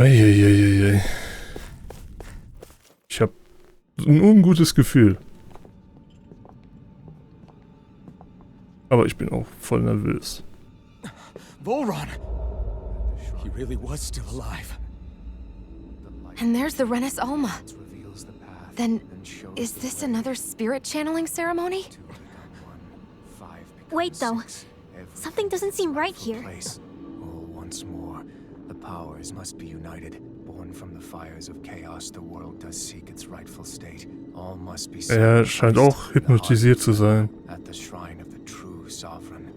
Eieieiei. Ich habe ein ungutes Gefühl. Aber ich bin auch voll nervös. Volron! He really was still alive. And there's the Renis Alma. Then, is this another spirit channeling ceremony? Wait, though. Something doesn't seem right here. Once more, the powers must be united. Born from the fires of chaos, the world does seek its rightful state. All must be Er scheint auch hypnotisiert zu sein. at the shrine of the true sovereign.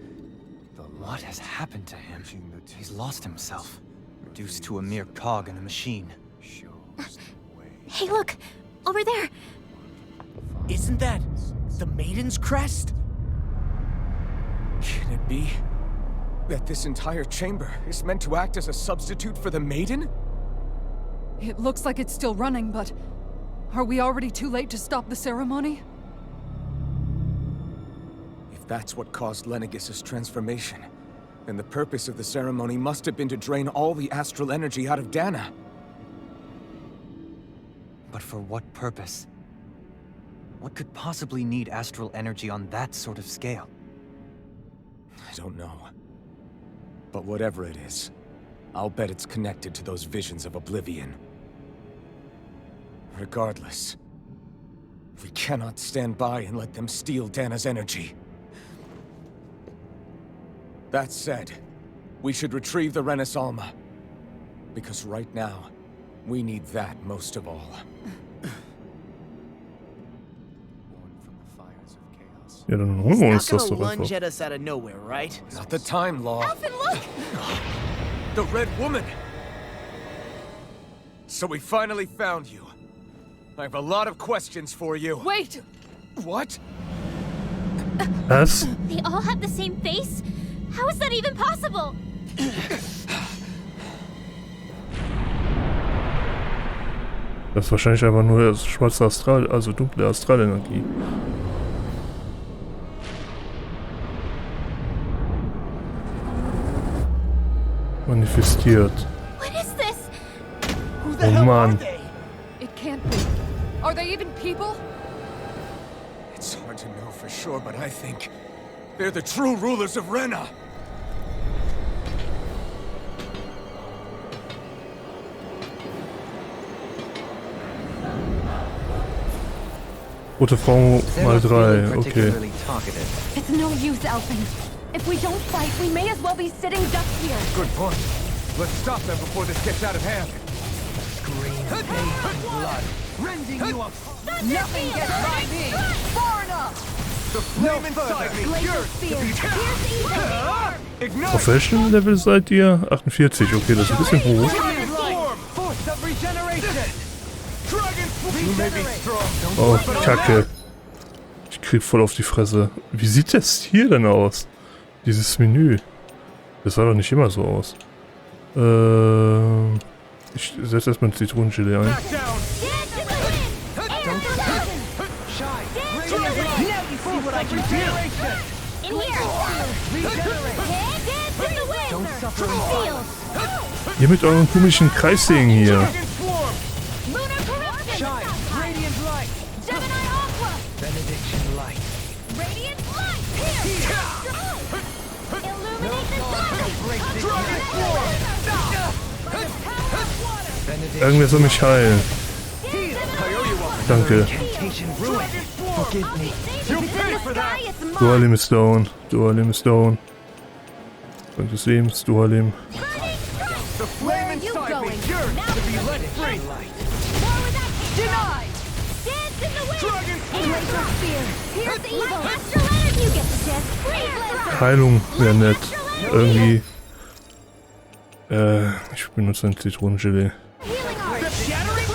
What has happened to him? He's lost himself, reduced to a mere cog in a machine. Hey, look! Over there! Isn't that the Maiden's crest? Can it be that this entire chamber is meant to act as a substitute for the Maiden? It looks like it's still running, but are we already too late to stop the ceremony? If that's what caused Lenegis' transformation, then the purpose of the ceremony must have been to drain all the astral energy out of Dana. But for what purpose? What could possibly need astral energy on that sort of scale? I don't know. But whatever it is, I'll bet it's connected to those visions of oblivion. Regardless, we cannot stand by and let them steal Dana's energy. That said, we should retrieve the Renis Alma. Because right now, we need that most of all. Ja, dann holen wir uns das doch lunge einfach. at us out of nowhere, right? Not the time, Law. Alphen, look! The Red Woman! So we finally found you. I have a lot of questions for you. Wait! What? Was? They all have the same face? How is that even possible? Das ist wahrscheinlich einfach nur das schwarze Astral, also dunkle Astralenergie. Manifestiert. What is this? Oh Mann. It can't be. Are they even people? It's hard to know for sure, but I think they're the true rulers of Rena. Rote Frau mal 3, okay. Particularly talkative. It's no use, Alphen. If we don't fight, we may as well be sitting ducks here. Good point. Let's stop them before this gets out of hand. Green faith and blood, rending you up. Nothing gets by me! Far enough! The flame inside me Glacial yearns to spear. be Ignite! Auf welchem Level seid ihr? 48, okay, das ist ein bisschen hoch. Force of regeneration. You may be strong. Oh, Kacke. Ich krieg voll auf die Fresse. Wie sieht das hier denn aus? Dieses Menü. Das sah doch nicht immer so aus. Ich setze erstmal ein Zitronengelee ein. Back down. In here! Don't suffer. Ihr mit euren komischen Kreissägen hier. Lunar corruption! Shine, radiant light. Gemini Aqua! Benediction light. Radiant light! Here! Illuminate the dark! Irgendwer soll mich heilen. Danke. Incantation ruin. Forgive me. Dualim ist down. Dualim ist down. Dank des Lebens, Dualim. The flame inside me yearns to be let free. Denied! Dance in the wind! Glacial spear! Here's evil! Astral energy! You get the chance! Freeze! Heilung wäre nett. Irgendwie. Ich benutze ein Zitronengelee. Healing arts! Shattering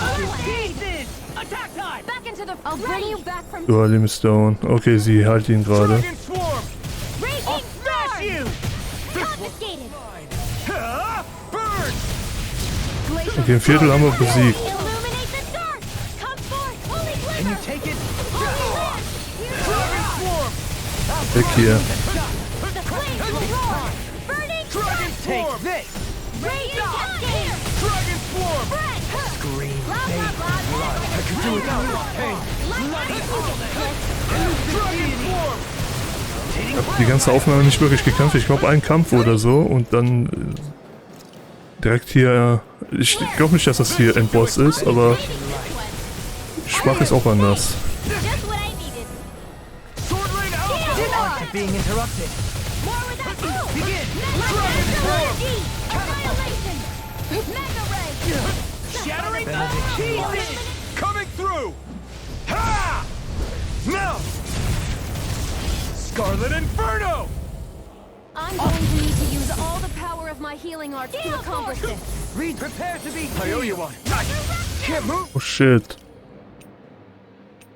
pieces! Attack time! Back into the... I'll bring you back from... Dualim ist down. Okay, sie heilt ihn gerade. Dragon swarm. Raging Smash you! Confiscated! Burn! Okay, im Viertel haben wir besiegt. Illuminate the dark! Come forth! Holy Can you glitter! take it? Dragon swarm. Weg hier. The flames will roar! Burning Dragon Take swarm. this! Raging cascade! Dragon swarm. do without my pain. Bloody Ich habe die ganze Aufnahme nicht wirklich gekämpft. Ich glaube, ein Kampf oder so und dann direkt hier. Ich glaube nicht, dass das hier Endboss ist, aber ich mache es auch anders. Just what I needed. being interrupted. More with that. Begin. Annihilation. Mega ray. Shattering. Coming through! Ha! Now! Scarlet Inferno! I'm going to need to use all the power of my healing arts to accomplish this. Reed, prepare to be. I owe you one. Can't move. Oh shit.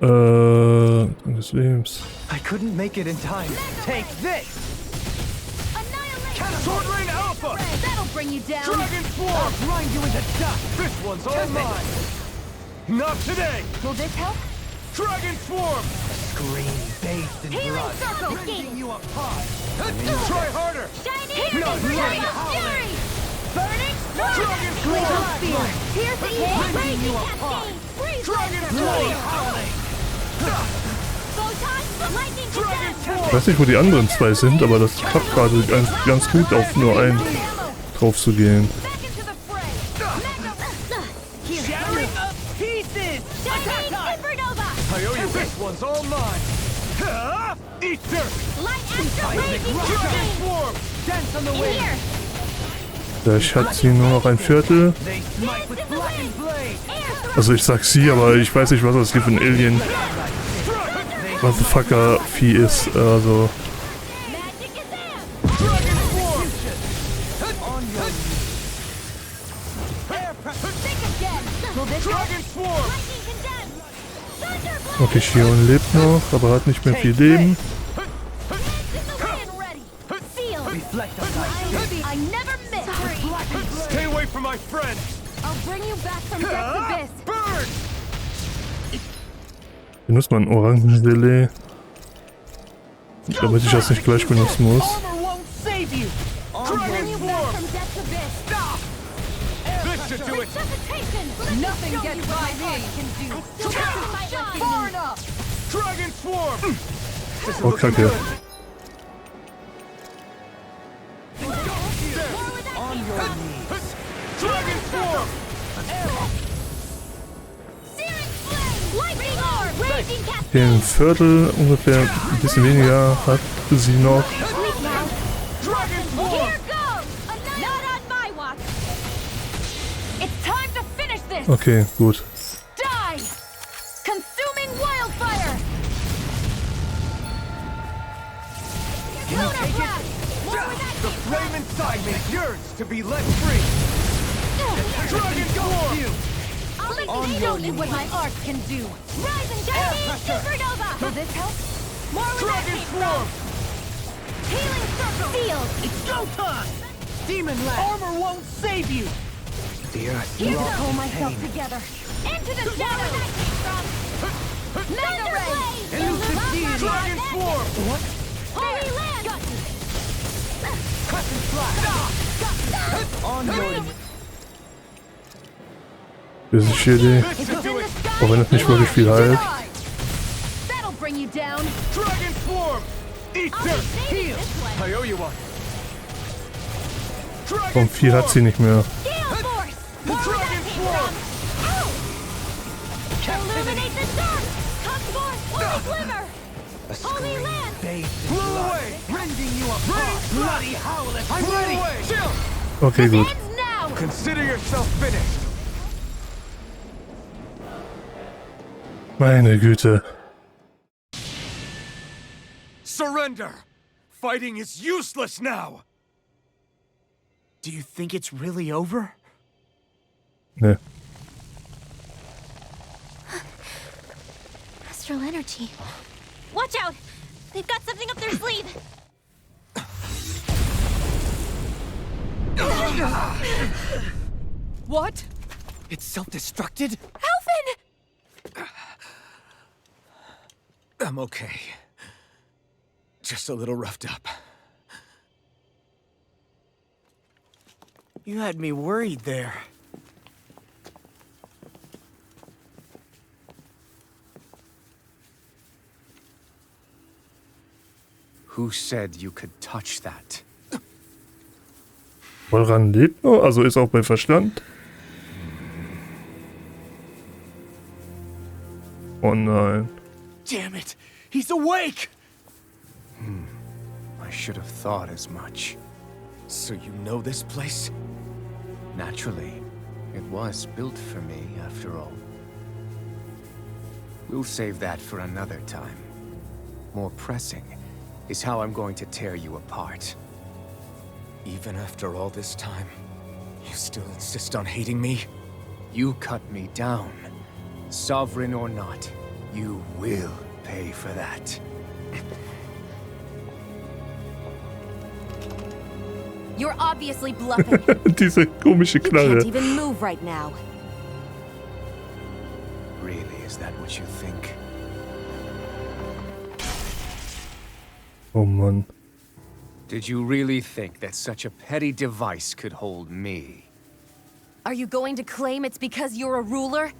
Des Lebens. I couldn't make it in time. Take this. Annihilation. Sword Rain Alpha! That'll bring you down. Dragon I'll Form! grind you into dust. This one's all mine! Not today! Will this help? Dragon Form! Scream, bathed in Healing blood. circle. Rending you apart. Try harder! Shining. No, Fury. no. Burning. Dragon Glacial Form! spear. Pierce the evil. Rending you Raging apart. cascade. Freeze Dragon lancer. Form! Photon. Lightning Dragon condensed. Ich Form! weiß nicht, wo die anderen zwei sind, aber das klappt gerade ganz gut, auf nur einen drauf zu gehen. Back into the fray. Mega. Shattering up pieces. Attack Shining time. supernova. I owe you this one's all mine! Ha! Eat dirt! Light astral Seismic raging rock. Dragon cascade. Form! Dance on the In wind. here. Vielleicht hat sie nur noch ein Viertel. They smite with blackened blade. Air. Also ich sag sie, aber ich weiß nicht, was das hier für ein Alien Motherfucker Vieh ist. Also Magic is there. Dragon Form! On your knees. Air pressure. Think again. Will this help? Dragon Form! Lightning condensed. Thunderblade. okay, Shion lebt noch, aber hat nicht mehr viel Leben. Dance in the wind. Ready. Feel. Reflect on thy I never miss. blackened blade. Stay away from my friend! I'll bring you back from death's Ha! abyss. Burn! Benutzt man Orangengelee, damit ich das nicht gleich benutzen muss. Armor won't save you. I'll bring Dragon you back Form! from death's abyss. This should do it! Resuscitation. Nothing gets by me. Still got to fight like Far you. enough. Dragon Form! This is Oh, looking Kacke. good! More with that On your knees. Dragon Form! searing flame. Lightning orb. Raging cascade. Den Viertel ungefähr, ein bisschen weniger hat sie noch. Sleep now. Dragon Form! Here goes. Not on my watch. It's time to finish this. Okay, gut. Die. Consuming wildfire. Lunar blast. More with that The flame inside me yearns to be let free! Dragon Form! I'll let you show me what my art can do. Rise and shine. Supernova. Will this help? More with that Dragon came Form! from. Healing circle. Sealed. It's go time. Demon Lad. Armor won't save you. The earth Here to Rock pull and myself pain. together. Into the shadows. Mega ray. Elusive deity. Dragon Form! What? Holy land. Got you. Cut and slash. On your knees. Das ist hier die. This should do it! Auch wenn das nicht wirklich viel heilt. That'll bring you down. Dragon Form! Eat I'll be dirt! saving this one. I owe you one! Vom Dragon viel hat sie nicht mehr. Gale force. More where that Dragon came Form! from. Illuminate the dark. Come forth, holy glimmer. A Holy scream land. bathed in Blew blood. away! Rending you apart. Bloody howlet. I'm Blew ready. away! Chill! Okay, gut. Ends now. Consider yourself finished! Meine Güte. Surrender! Fighting is useless now! Do you think it's really over? Ne. Astral energy. Watch out! They've got something up their sleeve. What? It's self-destructed? Alphen! I'm okay. Just a little roughed up. You had me worried there. Who said you could touch that? Volran lebt noch? Also ist auch bei Verstand? Oh nein. Damn it! He's awake! I should have thought as much. So you know this place? Naturally, it was built for me, after all. We'll save that for another time. More pressing is how I'm going to tear you apart. Even after all this time, you still insist on hating me? You cut me down. Sovereign or not, you will pay for that. You're obviously bluffing. Diese komische You can't Knarre. even move right now. Really, is that what you think? Oh Mann. Did you really think that such a petty device could hold me? Are you going to claim it's because you're a ruler?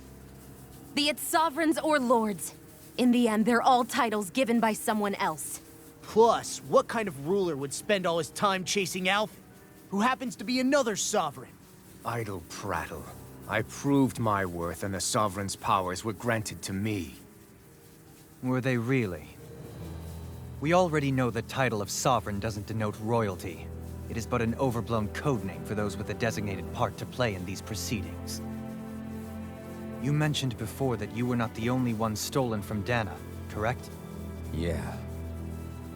Be it sovereigns or lords. In the end, they're all titles given by someone else. Plus, what kind of ruler would spend all his time chasing Alf, who happens to be another sovereign? Idle prattle. I proved my worth and the Sovereign's powers were granted to me. Were they really? We already know the title of Sovereign doesn't denote royalty. It is but an overblown codename for those with a designated part to play in these proceedings. You mentioned before that you were not the only one stolen from Dana, correct? Yeah.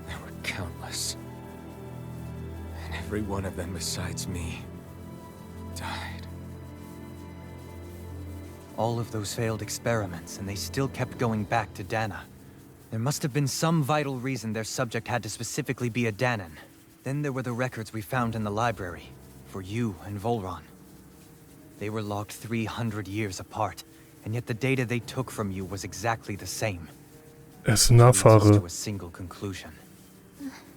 There were countless. And every one of them besides me died. All of those failed experiments, and they still kept going back to Dana. There must have been some vital reason their subject had to specifically be a Danan. Then there were the records we found in the library, for you and Volran. They were logged 300 years apart, and yet the data they took from you was exactly the same. Er ist ein Leads us Nachfahre. to a single conclusion.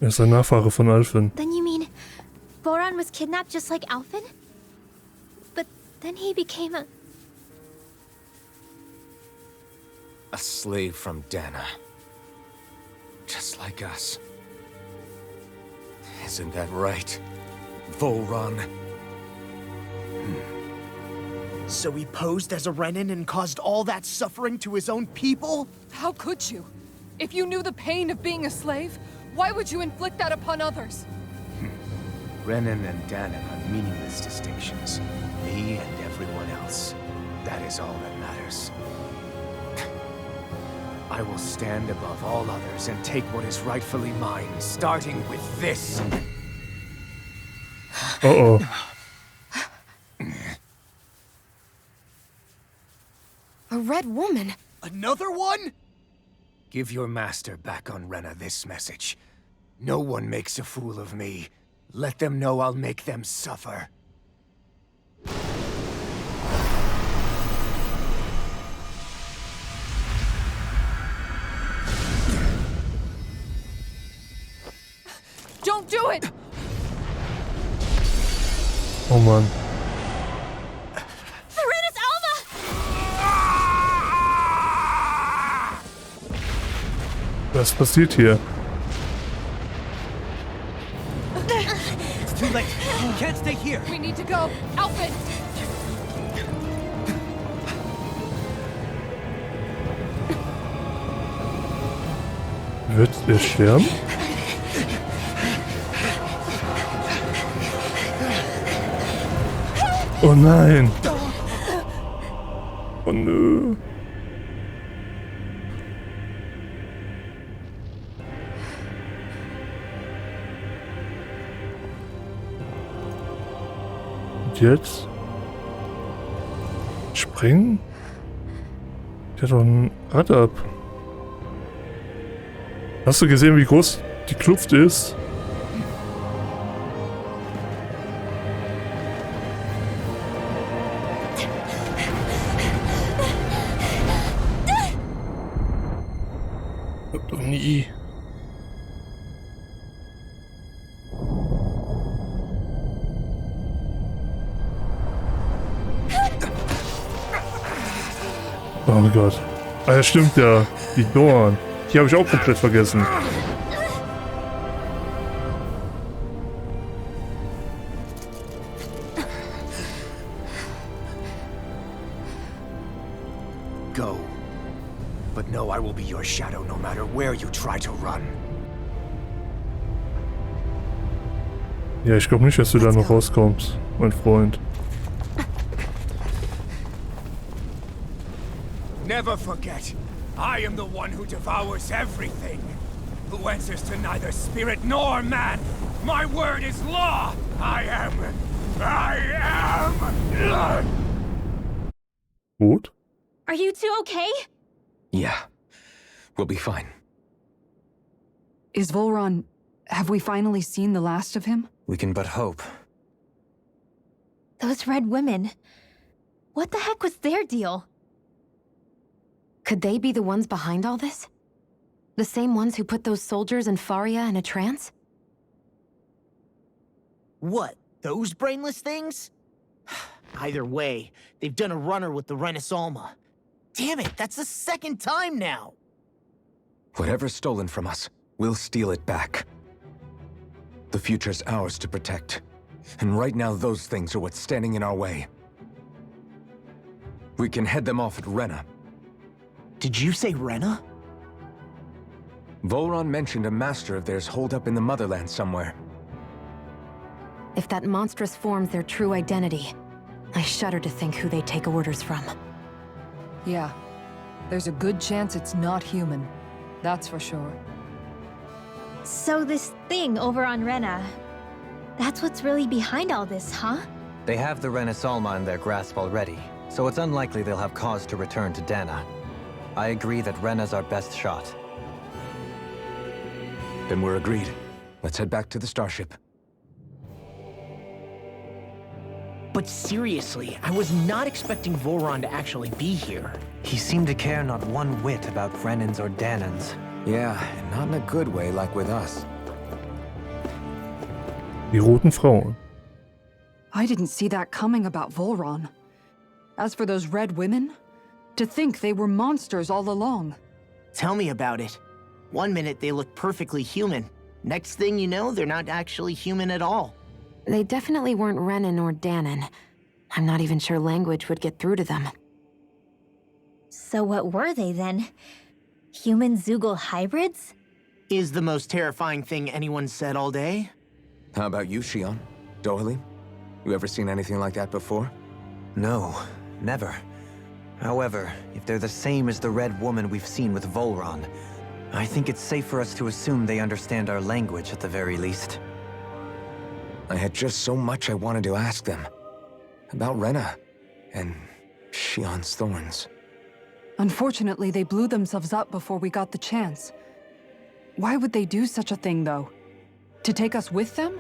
Er ist ein Nachfahre von Alphen. Then you mean Voron was kidnapped just like Alphen? But then he became a... A slave from Dana. Just like us. Isn't that right, Volran? So he posed as a Renin and caused all that suffering to his own people? How could you? If you knew the pain of being a slave, why would you inflict that upon others? Renin and Danan are meaningless distinctions. Me and everyone else. That is all that matters. I will stand above all others and take what is rightfully mine, starting with this. Oh oh. A red woman? Another one? Give your master back on Rena this message. No one makes a fool of me. Let them know I'll make them suffer. Don't do it! Oh Mann. Serenus Alma! Was passiert hier? It's too late. You can't stay here. We need to go. Alphen! Wird er sterben? Oh nein! Oh nö! Und jetzt? Springen? Der hat doch ein Rad ab. Hast du gesehen, wie groß die Kluft ist? Doch nie. Oh Gott. Ah ja, stimmt ja. Die Dorn. Die habe ich auch komplett vergessen. go. But know I will be your shadow no matter where you try to run. Ja, ich glaube nicht, dass du da noch rauskommst, mein Freund. Never forget, I am the one who devours everything. Who answers to neither spirit nor man. My word is law. I am. Gut. Are you two okay? Yeah, we'll be fine. Is Volron... have we finally seen the last of him? We can but hope. Those red women. What the heck was their deal? Could they be the ones behind all this? The same ones who put those soldiers and Faria in a trance? What? Those brainless things? Either way, they've done a runner with the Renaissance. Damn it, that's the second time now! Whatever's stolen from us, we'll steal it back. The future's ours to protect. And right now those things are what's standing in our way. We can head them off at Rena. Did you say Rena? Volron mentioned a master of theirs holed up in the motherland somewhere. If that monstrous form's their true identity, I shudder to think who they take orders from. Yeah. There's a good chance it's not human. That's for sure. So this thing over on Rena, that's what's really behind all this, huh? They have the Renaissance in their grasp already, so it's unlikely they'll have cause to return to Dana. I agree that Rena's our best shot. Then we're agreed. Let's head back to the starship. But seriously, I was not expecting Volron to actually be here. He seemed to care not one whit about Renans or Danans. Yeah, and not in a good way like with us. Die roten Frauen. I didn't see that coming about Volron. As for those red women, to think they were monsters all along. Tell me about it. One minute they look perfectly human. Next thing you know, they're not actually human at all. They definitely weren't Renan or Danan. I'm not even sure language would get through to them. So what were they then? Human Zoogle hybrids? Is the most terrifying thing anyone said all day? How about you, Shion? Doherty? You ever seen anything like that before? No, never. However, if they're the same as the red woman we've seen with Volron, I think it's safe for us to assume they understand our language at the very least. I had just so much I wanted to ask them. About Rena, and Shion's thorns. Unfortunately, they blew themselves up before we got the chance. Why would they do such a thing, though? To take us with them?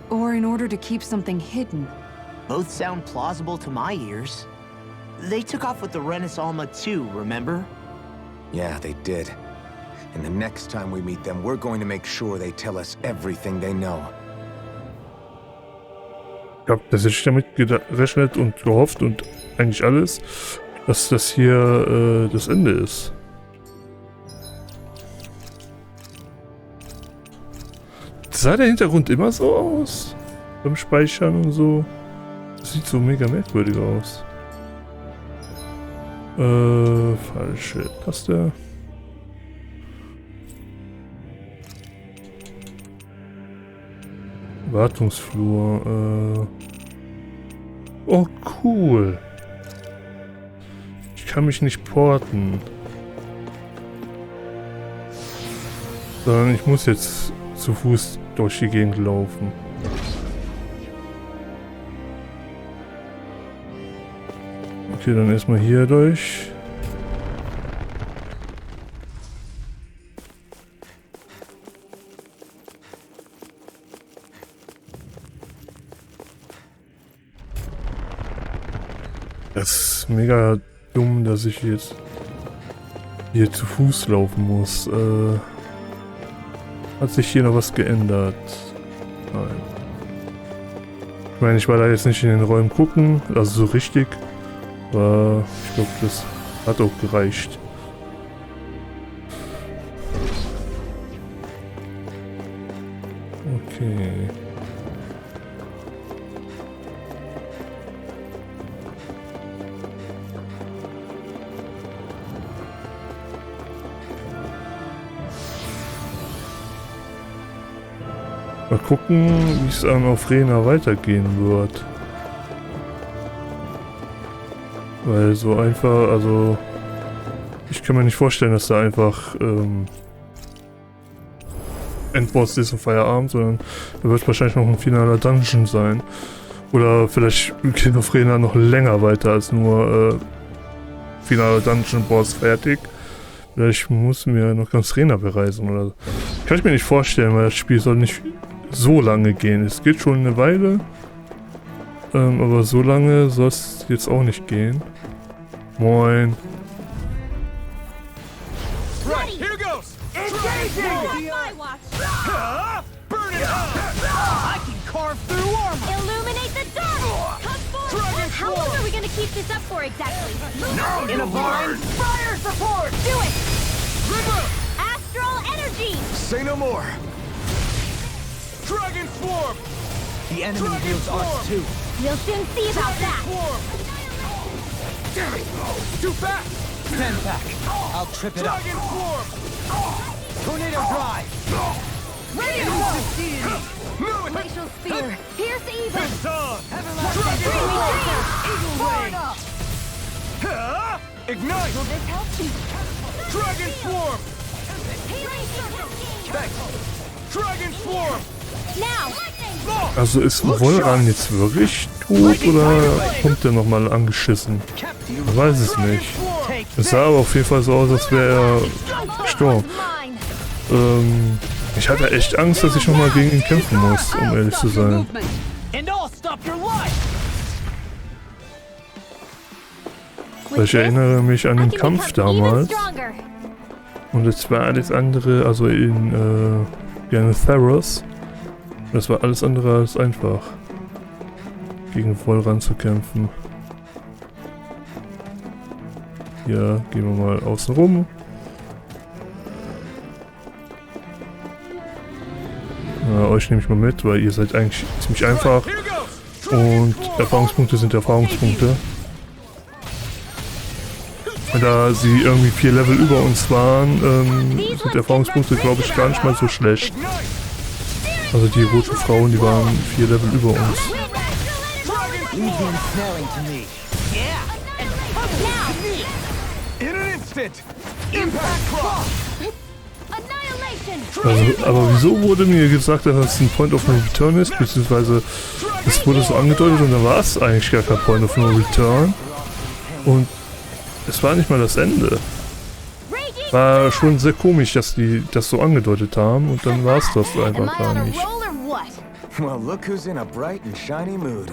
Or in order to keep something hidden? Both sound plausible to my ears. They took off with the Renaissance too, remember? Yeah, they did. And the next time we meet them, we're going to make sure they tell us everything they know. Ich habe tatsächlich damit gerechnet und gehofft und eigentlich alles, dass das hier das Ende ist. Sah der Hintergrund immer so aus? Beim Speichern und so? Das sieht so mega merkwürdig aus. Falsche Taste. Wartungsflur, Oh, cool. Ich kann mich nicht porten. Sondern ich muss jetzt zu Fuß durch die Gegend laufen. Okay, dann erstmal hier durch. Das ist mega dumm, dass ich jetzt hier zu Fuß laufen muss. Hat sich hier noch was geändert? Nein. Ich meine, ich war da jetzt nicht in den Räumen gucken, also so richtig. Aber ich glaube, das hat auch gereicht. Okay. Mal gucken, wie es dann auf Rena weitergehen wird. Weil so einfach, also... Ich kann mir nicht vorstellen, dass da einfach Endboss ist und Feierabend, sondern da wird wahrscheinlich noch ein finaler Dungeon sein. Oder vielleicht geht auf Rena noch länger weiter als nur finaler Dungeon-Boss fertig. Vielleicht muss mir noch ganz Rena bereisen oder so. Kann ich mir nicht vorstellen, weil das Spiel soll nicht so lange gehen. Es geht schon eine Weile, aber so lange soll es jetzt auch nicht gehen. Moin. Right, here goes! Engaging! My watch! Burn it up! I can carve through armor! Illuminate the dark! Come forward! How long are we gonna keep this up for exactly? In a barn! Fire support! Do it! River! Astral energy! Say no more! Dragon swarm! The enemy wields arts too. We'll soon see about that! Swarm! Damn it! Too fast! Stand back. I'll trip it up. Dragon swarm! Tornado drive. Ready to go! Glacial spear! Pierce even! Dragon Forward up! Ignite! Will this help? Dragon swarm! Healing circle! Dragon swarm! Now! Also ist Volran jetzt wirklich tot oder kommt der nochmal angeschissen? Ich weiß es nicht. Es sah aber auf jeden Fall so aus, als wäre er gestorben. Ich hatte echt Angst, dass ich nochmal gegen ihn kämpfen muss, um ehrlich zu sein. And I'll stop your life! Weil ich erinnere mich an den Kampf damals. Und jetzt war alles andere, also in Theros. Das war alles andere als einfach, gegen Volran zu kämpfen. Hier gehen wir mal außen rum. Euch nehme ich mal mit, weil ihr seid eigentlich ziemlich einfach. Und Erfahrungspunkte sind Erfahrungspunkte. Und da sie irgendwie 4 Level über uns waren, sind Erfahrungspunkte, glaube ich, gar nicht mal so schlecht. Also die roten Frauen, die waren 4 Level über uns. Also, aber wieso wurde mir gesagt, dass das ein Point of No Return ist, beziehungsweise es wurde so angedeutet und dann war es eigentlich gar kein Point of No Return. Und es war nicht mal das Ende. War schon sehr komisch, dass die das so angedeutet haben und dann war es das einfach gar nicht. Well, look who's in a bright and shiny mood.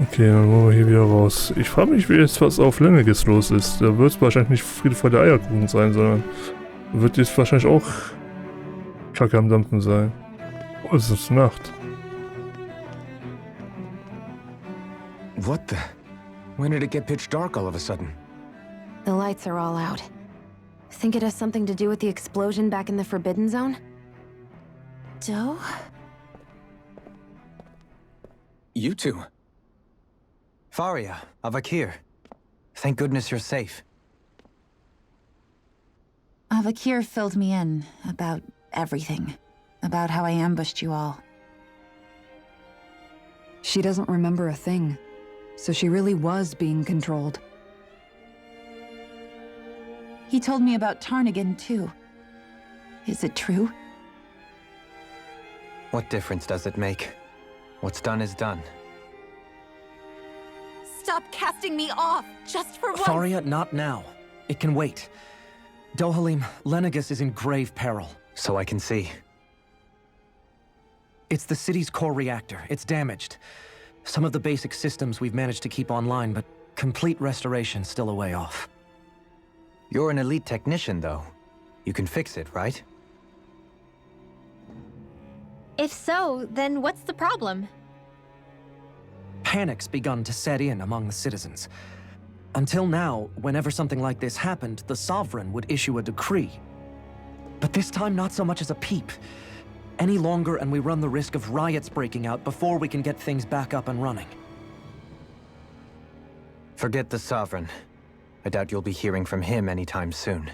Okay, dann wollen wir hier wieder raus. Ich frage mich, wie jetzt was auf Lenniges los ist. Da wird es wahrscheinlich nicht Friede vor der Eierkuchen sein, sondern wird jetzt wahrscheinlich auch Kacke am Dampfen sein. Oh, es ist Nacht. What the? When did it get pitch dark all of a sudden? The lights are all out. Think it has something to do with the explosion back in the Forbidden Zone? Doe? You two. Faria, Avakir. Thank goodness you're safe. Avakir filled me in about everything. About how I ambushed you all. She doesn't remember a thing, so she really was being controlled. He told me about Tarnigan, too. Is it true? What difference does it make? What's done is done. Stop casting me off, just for once! Faria, not now. It can wait. Dohalim, Lennigus is in grave peril. So I can see. It's the city's core reactor. It's damaged. Some of the basic systems we've managed to keep online, but complete restoration's still a way off. You're an elite technician, though. You can fix it, right? If so, then what's the problem? Panic's begun to set in among the citizens. Until now, whenever something like this happened, the Sovereign would issue a decree. But this time, not so much as a peep. Any longer, and we run the risk of riots breaking out before we can get things back up and running. Forget the Sovereign. I doubt you'll be hearing from him anytime soon.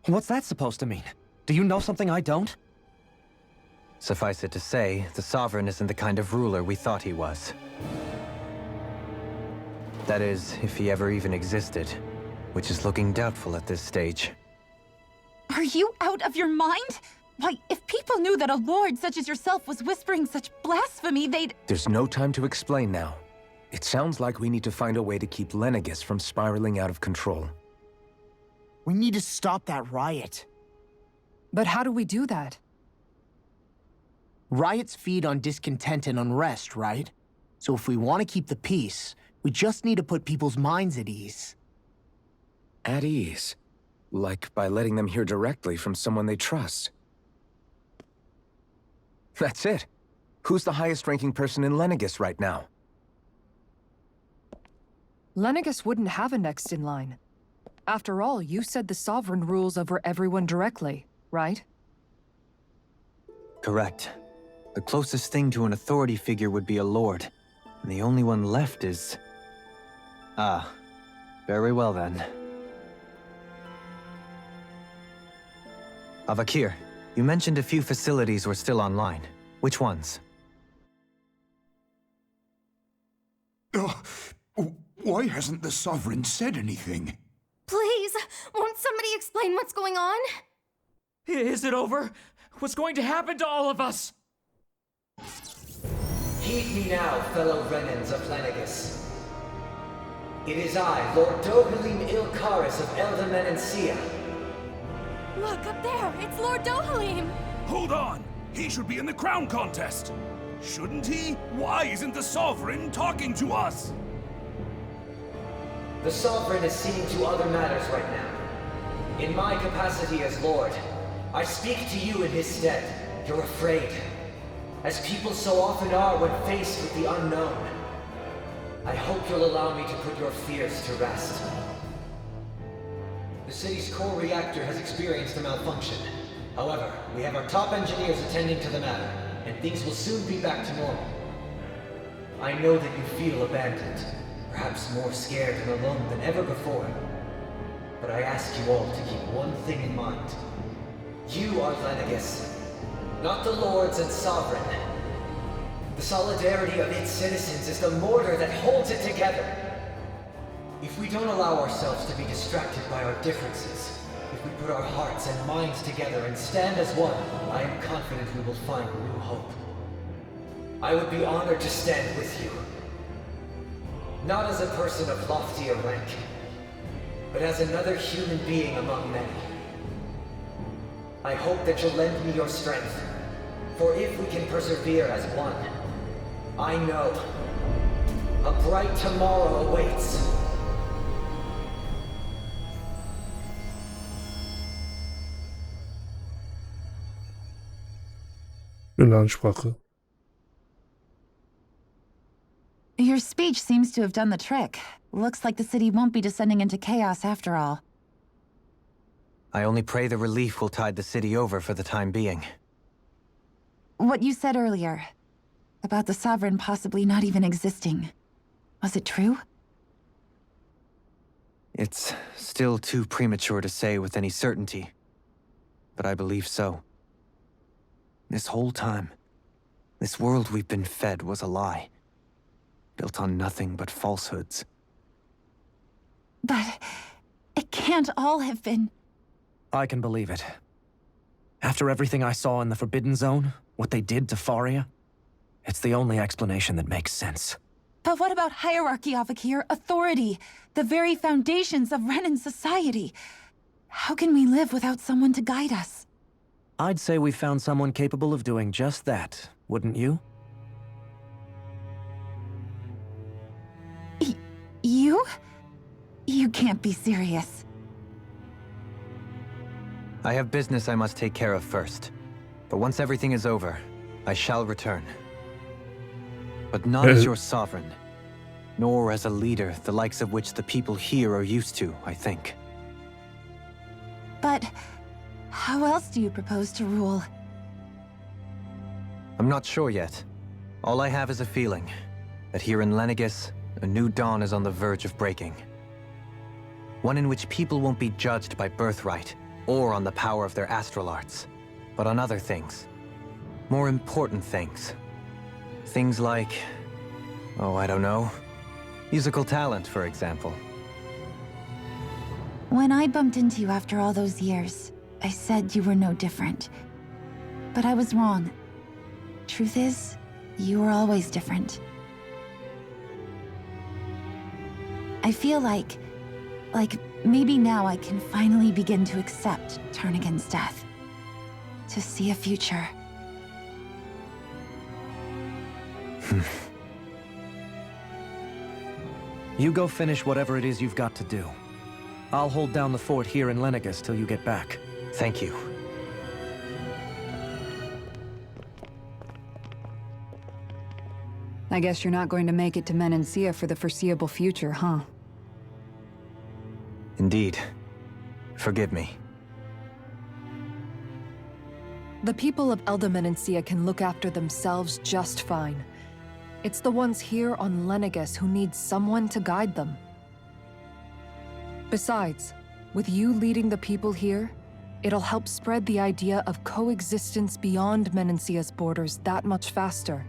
What's that supposed to mean? Do you know something I don't? Suffice it to say, the Sovereign isn't the kind of ruler we thought he was. That is, if he ever even existed, which is looking doubtful at this stage. Are you out of your mind? Why, if people knew that a lord such as yourself was whispering such blasphemy, they'd... There's no time to explain now. It sounds like we need to find a way to keep Lenegis from spiraling out of control. We need to stop that riot. But how do we do that? Riots feed on discontent and unrest, right? So if we want to keep the peace, we just need to put people's minds at ease. At ease? Like by letting them hear directly from someone they trust. That's it. Who's the highest-ranking person in Lenegis right now? Lenegis wouldn't have a next in line. After all, you said the Sovereign rules over everyone directly, right? Correct. The closest thing to an authority figure would be a lord. And the only one left is... Ah. Very well then. Avakir, you mentioned a few facilities were still online. Which ones? Why hasn't the Sovereign said anything? Please, won't somebody explain what's going on? Is it over? What's going to happen to all of us? Heed me now, fellow Renans of Lenegis. It is I, Lord Dohalim Ilkaris of Eldamen and Sia. Look, up there! It's Lord Dohalim! Hold on! He should be in the crown contest! Shouldn't he? Why isn't the Sovereign talking to us? The Sovereign is seeing to other matters right now. In my capacity as Lord, I speak to you in his stead. You're afraid. As people so often are when faced with the unknown. I hope you'll allow me to put your fears to rest. The city's core reactor has experienced a malfunction. However, we have our top engineers attending to the matter, and things will soon be back to normal. I know that you feel abandoned, perhaps more scared and alone than ever before. But I ask you all to keep one thing in mind. You are Lenegis, not the Lords and Sovereign. The solidarity of its citizens is the mortar that holds it together. If we don't allow ourselves to be distracted by our differences, if we put our hearts and minds together and stand as one, I am confident we will find new hope. I would be honored to stand with you. Not as a person of loftier rank, but as another human being among many. I hope that you'll lend me your strength, for if we can persevere as one, I know a bright tomorrow awaits. Eine Ansprache. Your speech seems to have done the trick. Looks like the city won't be descending into chaos after all. I only pray the relief will tide the city over for the time being. What you said earlier, about the Sovereign possibly not even existing, was it true? It's still too premature to say with any certainty, but I believe so. This whole time, this world we've been fed was a lie, built on nothing but falsehoods. But it can't all have been... I can believe it. After everything I saw in the Forbidden Zone, what they did to Faria, it's the only explanation that makes sense. But what about hierarchy, Avakir? Authority? The very foundations of Renan society? How can we live without someone to guide us? I'd say we found someone capable of doing just that, wouldn't you? You? You can't be serious. I have business I must take care of first. But once everything is over, I shall return. But not as your sovereign, nor as a leader the likes of which the people here are used to, I think. But how else do you propose to rule? I'm not sure yet. All I have is a feeling that here in Lenegis, a new dawn is on the verge of breaking. One in which people won't be judged by birthright or on the power of their astral arts, but on other things. More important things. Things like, oh, I don't know, musical talent, for example. When I bumped into you after all those years, I said you were no different. But I was wrong. Truth is, you were always different. I feel like maybe now I can finally begin to accept Turnagain's death. To see a future. You go finish whatever it is you've got to do. I'll hold down the fort here in Lenegus till you get back. Thank you. I guess you're not going to make it to Menancia for the foreseeable future, huh? Indeed. Forgive me. The people of Elda Menancia can look after themselves just fine. It's the ones here on Lenegus who need someone to guide them. Besides, with you leading the people here, it'll help spread the idea of coexistence beyond Menancia's borders that much faster.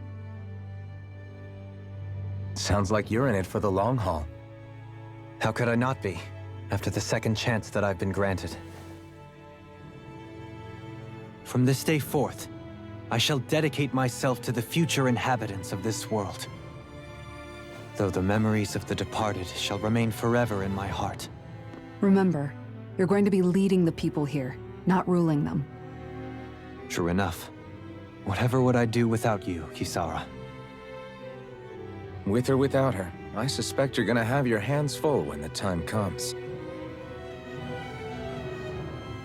Sounds like you're in it for the long haul. How could I not be, after the second chance that I've been granted? From this day forth, I shall dedicate myself to the future inhabitants of this world. Though the memories of the departed shall remain forever in my heart. Remember, you're going to be leading the people here, not ruling them. True enough. Whatever would I do without you, Kisara? With or without her, I suspect you're gonna have your hands full when the time comes.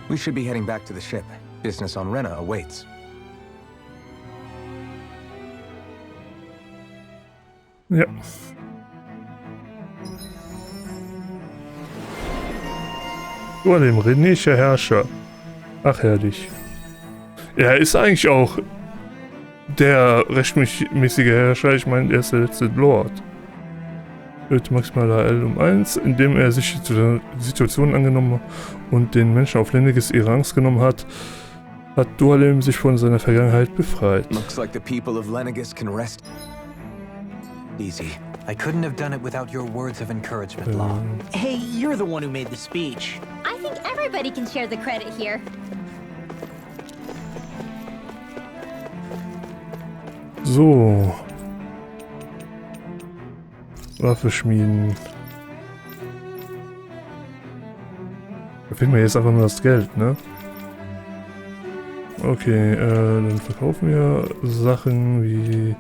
We should be heading back to the ship. Business on Rena awaits. Ja. Über dem renischer Herrscher. Ach, herrlich. Er ist eigentlich auch der rechtmäßige Herrscher. Ich meine, er ist der letzte Lord. Erhöht maximaler L um 1, indem er sich die Situation angenommen und den Menschen auf Lenegus ihre Angst genommen hat, hat Dualem sich von seiner Vergangenheit befreit. Looks like the people of Lenegus can rest easy. I couldn't have done it without your words of encouragement, Law. Hey, you're the one who made the speech. I think everybody can share the credit here. So. Waffe schmieden. Da fehlt mir jetzt einfach nur das Geld, ne? Okay, dann verkaufen wir Sachen wie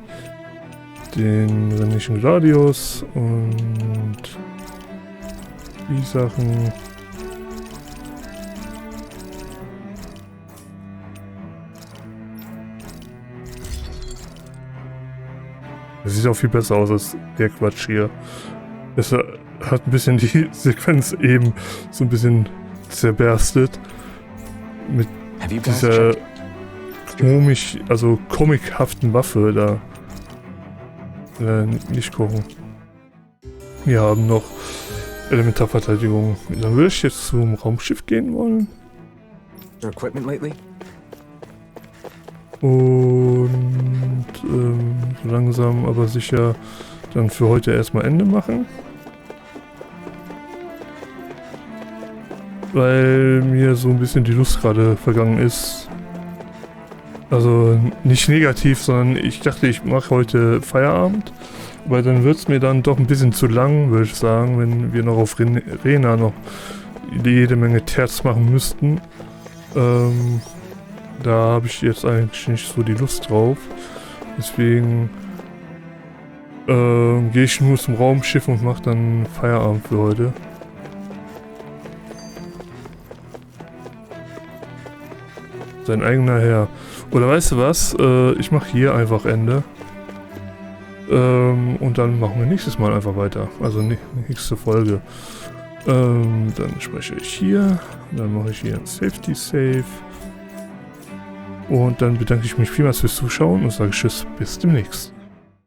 den renischen Gladius und die Sachen. Das sieht auch viel besser aus als der Quatsch hier. Es hat ein bisschen die Sequenz eben so ein bisschen zerberstet. Mit dieser comichaften Waffe da. Nicht kochen. Wir haben noch Elementarverteidigung. Dann würde ich jetzt zum Raumschiff gehen wollen. Equipment lately? Und so langsam aber sicher dann für heute erstmal Ende machen. Weil mir so ein bisschen die Lust gerade vergangen ist. Also nicht negativ, sondern ich dachte, ich mache heute Feierabend. Aber dann wird es mir dann doch ein bisschen zu lang, würde ich sagen, wenn wir noch auf Rena noch jede Menge Terz machen müssten. Da habe ich jetzt eigentlich nicht so die Lust drauf. Deswegen gehe ich nur zum Raumschiff und mache dann Feierabend für heute. Sein eigener Herr. Oder weißt du was? Ich mache hier einfach Ende. Und dann machen wir nächstes Mal einfach weiter. Also nächste Folge. Dann spreche ich hier. Dann mache ich hier ein Safety Save. Und dann bedanke ich mich vielmals fürs Zuschauen und sage Tschüss, bis demnächst.